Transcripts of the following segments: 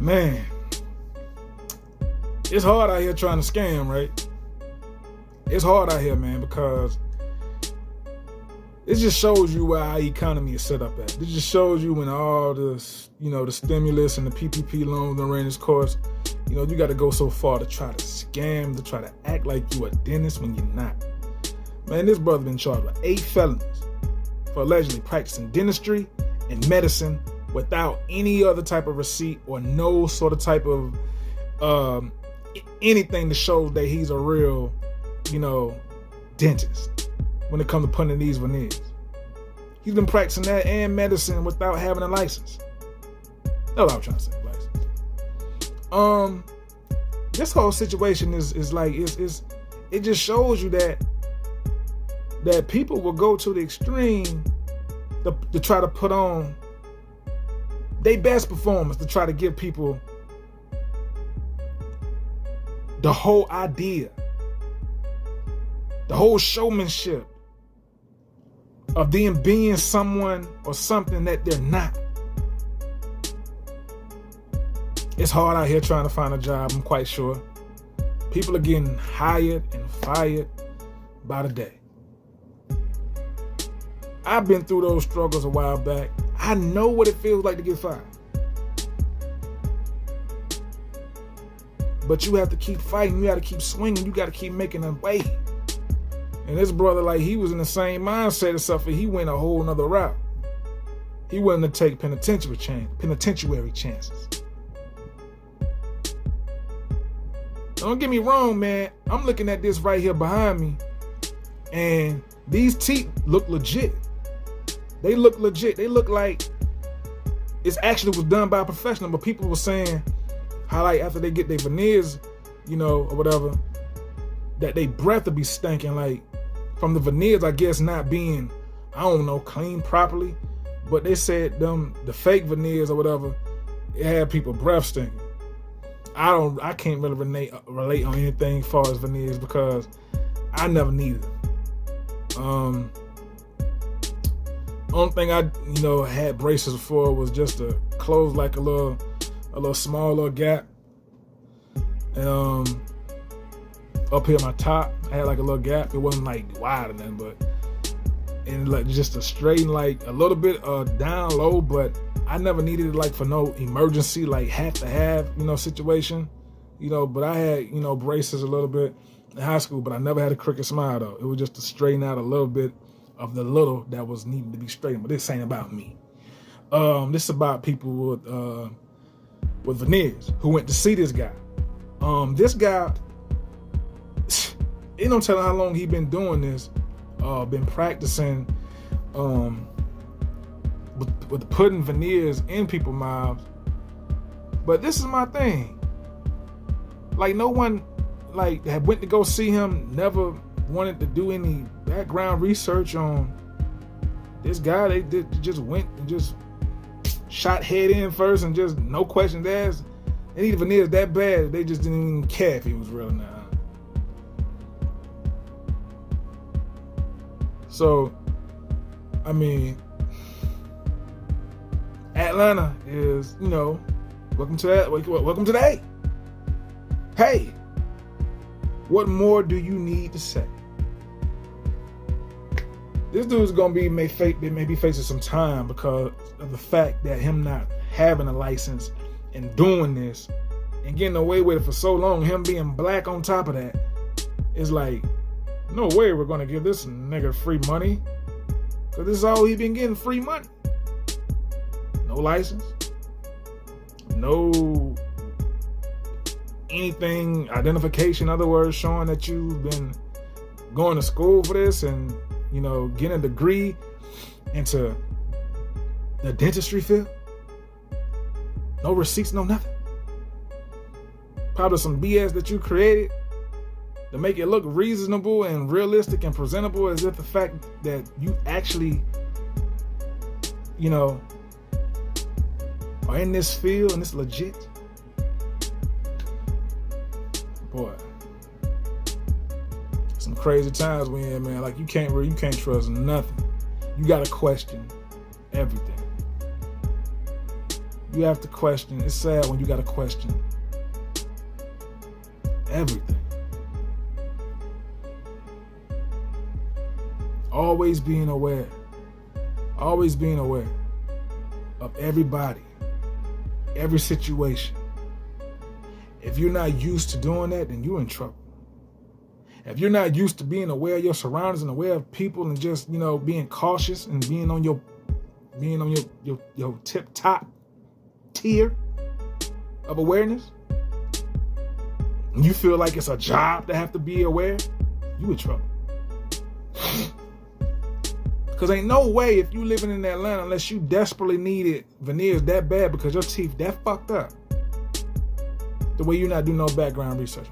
Man, it's hard out here trying to scam, right? It's hard out here, man, because it just shows you where our economy is set up at. It just shows you when all this, the stimulus and the PPP loans and ran its course, you got to go so far to try to scam, to try to act like you a dentist when you're not. Man, this brother been charged with 8 felonies for allegedly practicing dentistry and medicine without any other type of receipt or no sort of type of anything to show that he's a real, dentist when it comes to putting in these veneers. He's been practicing that and medicine without having a license. That's what I'm trying to say, license. This whole situation is like, it just shows you that people will go to the extreme to try to put on their best performance, to try to give people the whole idea, the whole showmanship of them being someone or something that they're not. It's hard out here trying to find a job, I'm quite sure. People are getting hired and fired by the day. I've been through those struggles a while back. I know what it feels like to get fired. But you have to keep fighting. You got to keep swinging. You got to keep making a way. And this brother, like, he was in the same mindset and stuff, and he went a whole nother route. He wanted to take penitentiary chances. Don't get me wrong, man. I'm looking at this right here behind me, and these teeth look legit. They look legit. They look like it's actually was done by a professional, but people were saying how, like, after they get their veneers, or whatever, that they breath will be stinking, like, from the veneers, I guess, not being, cleaned properly. But they said the fake veneers or whatever, it had people breath stinking. I can't really relate on anything as far as veneers because I never needed them. Only thing I, had braces for was just to close like a little small little gap. And up here my top, I had like a little gap. It wasn't like wide or nothing, but and like just to straighten like a little bit down low, but I never needed it like for no emergency, like have to have, situation. But I had, braces a little bit in high school, but I never had a crooked smile though. It was just to straighten out a little bit of the little that was needing to be straightened. But this ain't about me. This is about people with veneers who went to see this guy. This guy, it don't tell how long he been doing this. Been practicing with putting veneers in people's mouths. But this is my thing. Like, no one had went to go see him, never wanted to do any background research on this guy. They just went and just shot head in first and just no questions asked. They needed veneers that bad, they just didn't even care if he was real or not. So, I mean, Atlanta is, welcome to that. Welcome to the A. Hey, what more do you need to say? This dude's gonna be maybe facing some time because of the fact that him not having a license and doing this and getting away with it for so long, him being black on top of that, is like, no way we're gonna give this nigga free money. Cause this is all he been getting, free money. No license. No anything, identification, other words, showing that you've been going to school for this and, getting a degree into the dentistry field. No receipts, no nothing. Probably some BS that you created to make it look reasonable and realistic and presentable, as if the fact that you actually, are in this field and it's legit. Boy, some crazy times we in, man. Like, you can't trust nothing. You gotta question everything. You have to question. It's sad when you got to question everything. Always being aware. Always being aware of everybody, every situation. If you're not used to doing that, then you're in trouble. If you're not used to being aware of your surroundings and aware of people and just, being cautious and being on your tip top tier of awareness, and you feel like it's a job to have to be aware, you in trouble. Because ain't no way if you living in Atlanta unless you desperately needed veneers that bad because your teeth that fucked up. The way you not do no background research.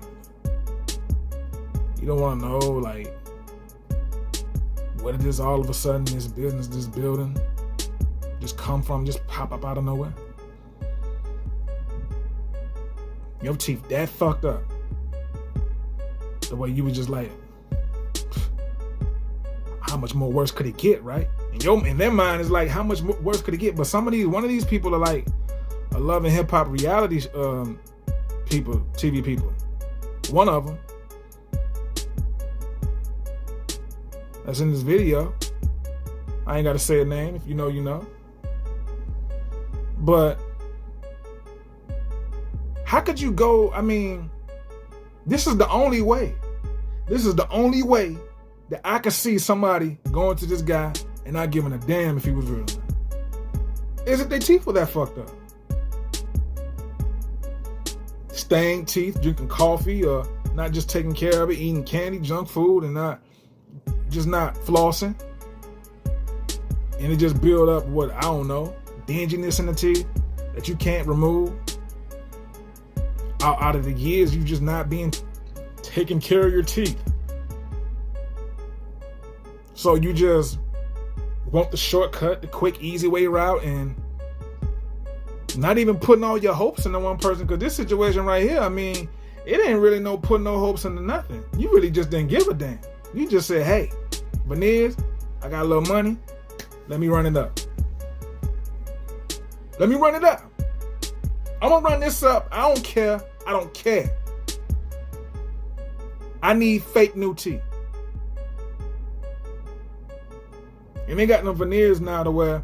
You don't want to know, like, where did this all of a sudden, this business, this building, just come from, just pop up out of nowhere? Your teeth that fucked up. The way you was just like, how much more worse could it get, right? In their mind, it's like, how much worse could it get? But one of these people are like a Love and Hip Hop reality people, TV people. One of them that's in this video. I ain't got to say a name. If you know, you know. But how could you go? I mean, this is the only way. This is the only way that I could see somebody going to this guy and not giving a damn if he was real. Is it their teeth were that fucked up? Stained teeth, drinking coffee, or not just taking care of it, eating candy, junk food, and not flossing. And it just build up I don't know, dinginess in the teeth that you can't remove. Out of the years, you just not being taking care of your teeth. So you just want the shortcut, the quick, easy way route, and not even putting all your hopes into one person. Because this situation right here, I mean, it ain't really putting no hopes into nothing. You really just didn't give a damn. You just said, hey, veneers, I got a little money. Let me run it up. Let me run it up. I'm going to run this up. I don't care. I don't care. I need fake new teeth. And they got no veneers now to where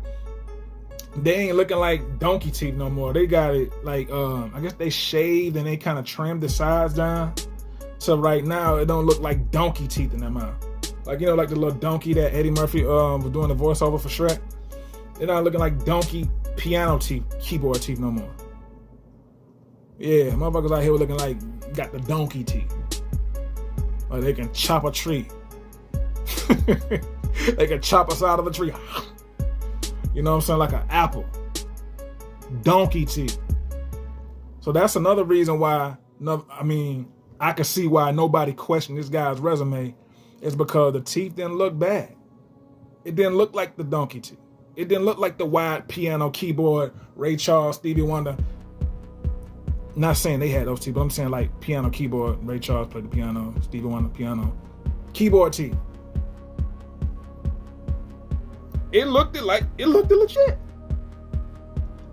they ain't looking like donkey teeth no more. They got it like, I guess they shaved and they kind of trimmed the sides down. So right now, it don't look like donkey teeth in their mouth. Like, like the little donkey that Eddie Murphy was doing the voiceover for Shrek. They're not looking like donkey piano teeth, keyboard teeth no more. Yeah, motherfuckers out here looking like got the donkey teeth. Like they can chop a tree. They can chop us out of a tree. You know what I'm saying? Like an apple. Donkey teeth. So that's another reason why, I can see why nobody questioned this guy's resume. Is because the teeth didn't look bad. It didn't look like the donkey teeth. It didn't look like the wide piano, keyboard, Ray Charles, Stevie Wonder. Not saying they had those teeth, but I'm saying like piano, keyboard, Ray Charles played the piano, Stevie Wonder, piano, keyboard teeth. It looked legit.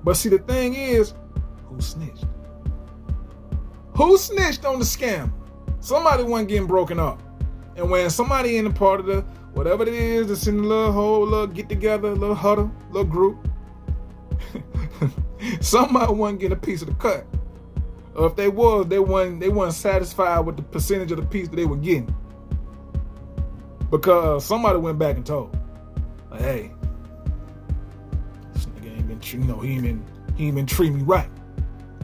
But see, the thing is, who snitched? Who snitched on the scam? Somebody wasn't getting broken up. And when somebody in the part of the, whatever it is, that's in the little get together, little huddle, little group, somebody wasn't getting a piece of the cut. Or if they weren't satisfied with the percentage of the piece that they were getting. Because somebody went back and told, like, hey, this nigga ain't been, he ain't been treating me right.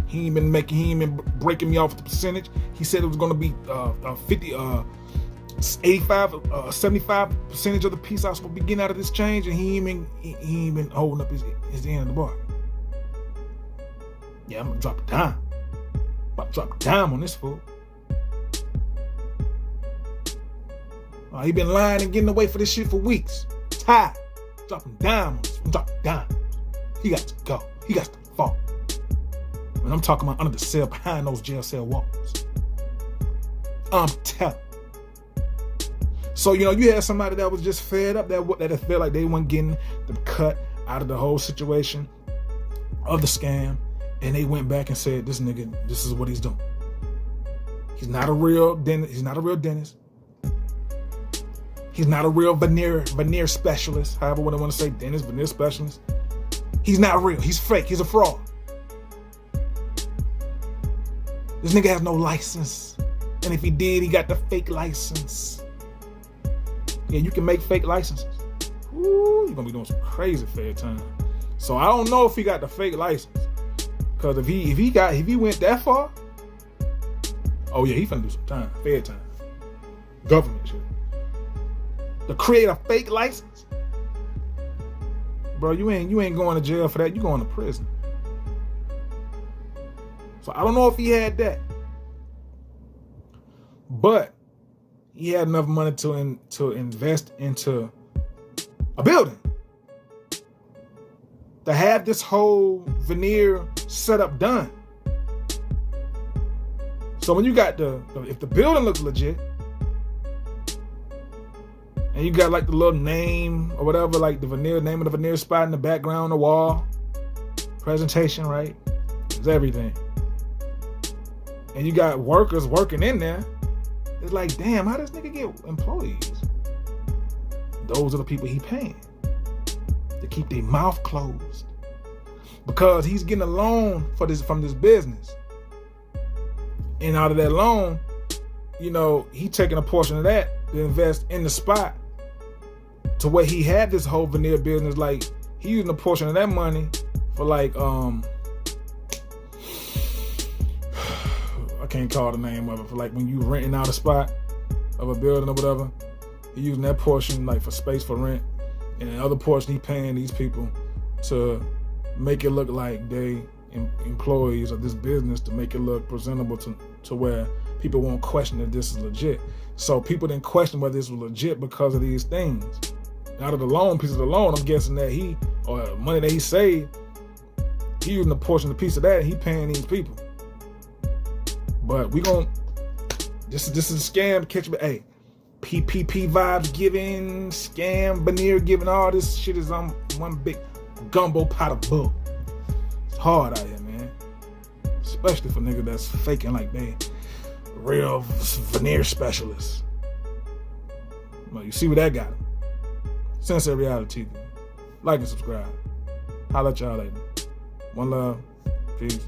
He ain't been breaking me off the percentage. He said it was gonna be 85, 75 percentage of the piece I was supposed to be getting out of this change, and he ain't been holding up his end of the bar. Yeah, I'm gonna drop a dime. About to drop a dime on this fool. He been lying and getting away for this shit for weeks. Tired. Dropping dimes. I'm dropping dimes. He got to go. He got to fall. And I'm talking about under the cell, behind those jail cell walls. I'm telling. So, you had somebody that was just fed up, that felt like they weren't getting the cut out of the whole situation. of the scam, and they went back and said, this nigga, this is what he's doing. He's not a real dentist. He's not a real dentist. He's not a real veneer specialist. However, what I want to say, dentist, veneer specialist. He's not real. He's fake. He's a fraud. This nigga has no license. And if he did, he got the fake license. Yeah, you can make fake licenses. Ooh, you're gonna be doing some crazy fair time. So I don't know if he got the fake license. Cause if he went that far, oh yeah, he finna do some time, fair time. Government shit. To create a fake license? Bro, you ain't going to jail for that, you going to prison. So I don't know if he had that. But he had enough money to invest into a building. To have this whole veneer setup done. So when you got if the building looks legit, and you got like the little name or whatever, like the veneer, name of the veneer spot in the background on the wall, presentation, right? It's everything. And you got workers working in there. It's like, damn, how does this nigga get employees? Those are the people he paying to keep their mouth closed, because he's getting a loan from this business, and out of that loan, you know, he taking a portion of that to invest in the spot, to where he had this whole veneer business. Like, he using a portion of that money for like I can't call the name of it, for like when you renting out a spot of a building or whatever, he using that portion like for space for rent, and the other portion he paying these people to make it look like they employees of this business, to make it look presentable to where people won't question if this is legit. So people didn't question whether this was legit because of these things. Out of the loan, piece of the loan, I'm guessing that or money that he saved, he using a portion, a piece of that, and he paying these people. But this is a scam. Catch me, hey, PPP vibes giving, scam, veneer giving, all this shit is on one big gumbo pot of bull. It's hard out here, man. Especially for niggas that's faking like they real veneer specialists. Well, you see what that got him. Sensei Reality TV. Like and subscribe. Holla at y'all later. One love. Peace.